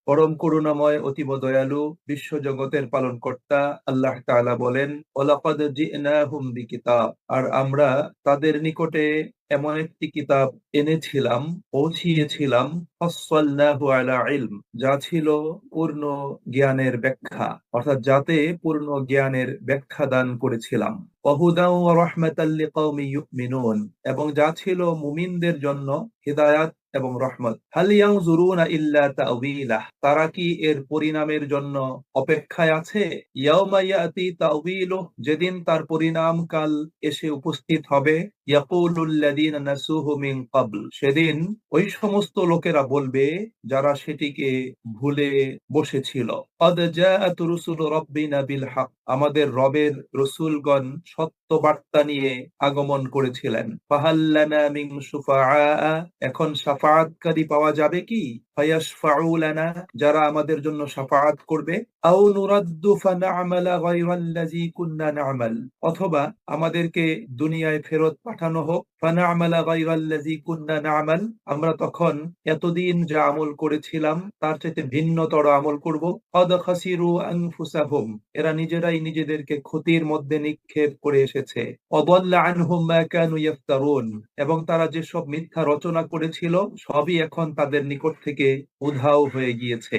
পরম করুণাময় অতীব দয়ালু বিশ্বজগতের পালনকর্তা আল্লাহ তাআলা বলেন, ওয়ালাকাদ জি'নাহুম বিকিতাব, আর আমরা তাদের নিকটে এমন একটি কিতাব এনেছিলাম, পৌঁছিয়েছিলাম, ফাসসালনাহু আলা ইলম, যা ছিল পূর্ণ জ্ঞানের ব্যাখ্যা, অর্থাৎ যাতে পূর্ণ জ্ঞানের ব্যাখ্যা দান করেছিলাম। ওয়াহুদাও ওয়া রাহমাতাল লিকাওমি ইউমিনুন, এবং যা ছিল মুমিনদের জন্য হিদায়াত এবং রহমত। হাল ইয়ানজুরুনা ইল্লা তা'ওয়িলাহ, তারা কি এর পরিণামের জন্য অপেক্ষায় আছে? ইয়াউমা ইয়াতি তা'ওয়িলুহু, যেদিন তার পরিণাম কাল এসে উপস্থিত হবে। ইয়াকুলুল লাযিনা নাসুহু মিন ক্বাবল, সেদিন ওই সমস্ত লোকেরা বলবে যারা সেটিকে ভুলে বসেছিল, ক্বাদ জাআত রুসুলু রাব্বিনা বিল হক, আমাদের রবের রসূলগণ সত্য বার্তা নিয়ে আগমন করেছিলেন। ফাহাল লানা মিন শুফাআ, এখন শাফাআতকারী পাওয়া যাবে কি? ফায়াশফাউ লানা, যারা আমাদের জন্য শাফাআত করবে। আও নুরাদ্দু ফানা'মালা গায়রাল্লাযী কুন্না না'মাল, অথবা আমাদেরকে দুনিয়ায় ফেরত পাঠানো হোক। ফানা'মালা গায়রাল্লাযী কুন্না না'মাল, আমরা তখন এতদিন যা আমল করেছিলাম তার চাইতে ভিন্নতর আমল করব। ক্বাদ খাসিরু আনফুসাহুম, এরা নিজেরাই নিজেদেরকে ক্ষতির মধ্যে নিক্ষেপ করে এসেছে। ওয়াদাল্লা আনহুম মা কানু ইফতারুন, এবং তারা যেসব মিথ্যা রচনা করেছিল সবই এখন তাদের নিকট থেকে উধাও হয়ে গিয়েছে।